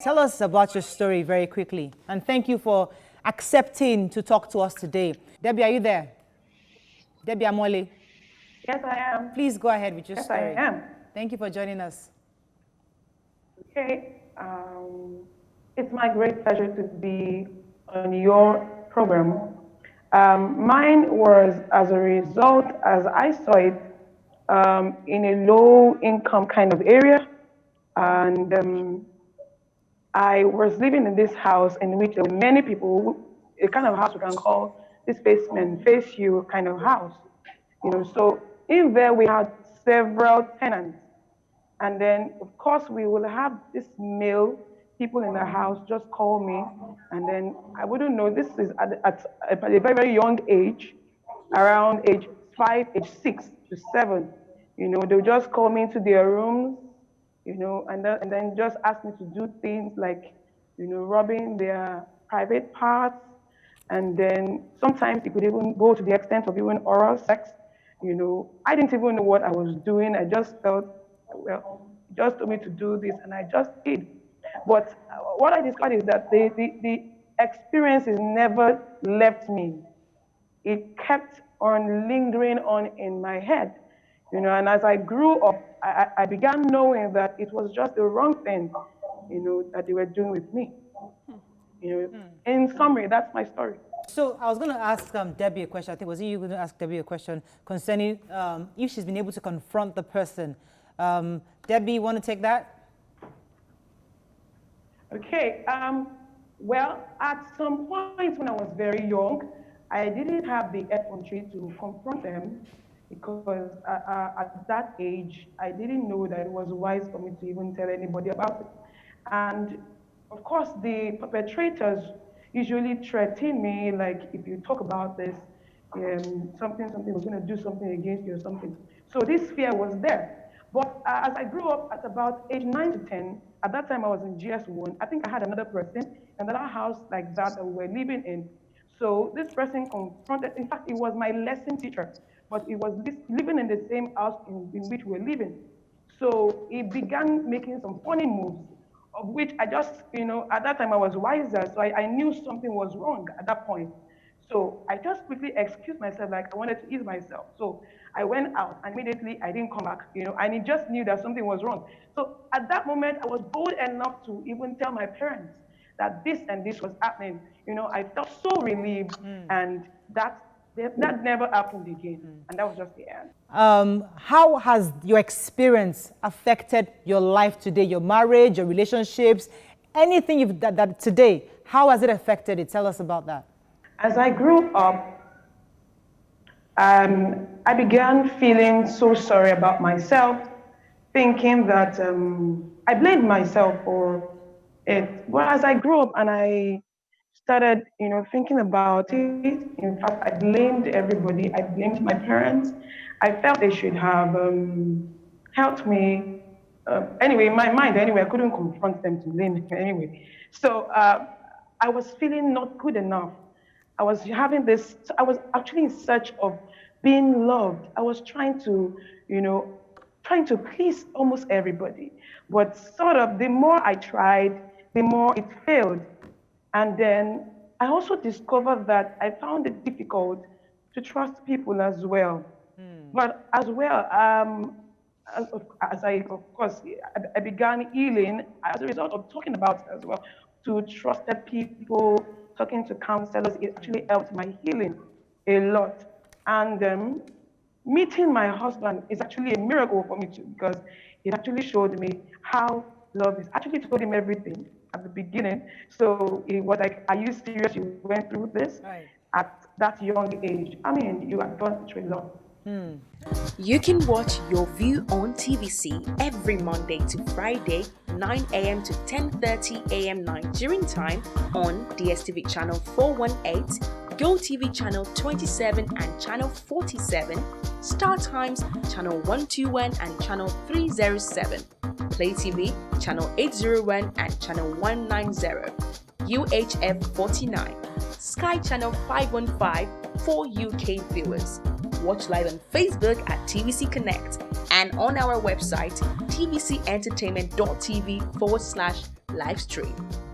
Tell us about your story very quickly. And thank you for accepting to talk to us today. Debbie, are you there? Debbie Amole. Yes, I am. Please go ahead with your story. Yes, I am. Thank you for joining us. Okay. It's my great pleasure to be on your program. Mine was as a result, as I saw it, in a low-income kind of area. And I was living in this house in which there were many people, a kind of house we can call this basement, face you kind of house. So in there we had several tenants. And then, of course, we will have this male people in the house just call me. And then I wouldn't know, this is at a very, very young age, around age 5, age 6 to 7. They'll just call me into their rooms, and then just ask me to do things like, rubbing their private parts. And then sometimes it could even go to the extent of even oral sex. I didn't even know what I was doing. I just felt, well, just told me to do this, and I just did. But what I discovered is that the experience has never left me. It kept on lingering on in my head. And as I grew up, I began knowing that it was just the wrong thing, that they were doing with me. In summary, that's my story. So I was going to ask Debbie a question. I think, was it you going to ask Debbie a question concerning if she's been able to confront the person? Debbie, you want to take that? Okay. Well, at some point when I was very young, I didn't have the effrontery to confront them because at that age, I didn't know that it was wise for me to even tell anybody about it. And of course, the perpetrators usually threaten me, like, if you talk about this, something was going to do something against you or something. So this fear was there. But as I grew up at about age 9 to 10, at that time I was in GS1, I think I had another person in another house like that we were living in. So this person confronted, in fact, it was my lesson teacher, but it was living in the same house in which we were living. So he began making some funny moves, of which I just, at that time I was wiser, so I knew something was wrong at that point. So I just quickly excused myself, like I wanted to ease myself. So I went out, and immediately I didn't come back, and he just knew that something was wrong. So at that moment, I was bold enough to even tell my parents that this and this was happening. I felt so relieved, and that never happened again, and that was just the end. How has your experience affected your life today, your marriage, your relationships, anything you've done today? How has it affected it? Tell us about that. As I grew up, I began feeling so sorry about myself, thinking that I blamed myself for it. But as I grew up and I started, thinking about it, in fact, I blamed everybody. I blamed my parents. I felt they should have helped me. Anyway, in my mind, I couldn't confront them to blame anyway. So I was feeling not good enough. I was actually in search of being loved. I was trying to please almost everybody. But sort of the more I tried, the more it failed. And then I also discovered that I found it difficult to trust people as well. But as well, as I began healing as a result of talking about it as well, to trusted people, talking to counselors, it actually helped my healing a lot. And meeting my husband is actually a miracle for me too, because it actually showed me how love is. I actually told him everything at the beginning. So it was like, are you serious? You went through this at that young age? I mean, you have gone through a lot. You can watch Your View on TVC every Monday to Friday, 9 a.m. to 10:30 a.m. Nigerian time on DSTV channel 418, GOTV channel 27 and channel 47, StarTimes channel 121 and channel 307, Play TV channel 801 and channel 190, UHF 49, Sky channel 515 for UK viewers. Watch live on Facebook at TVC Connect and on our website tvcentertainment.tv/livestream.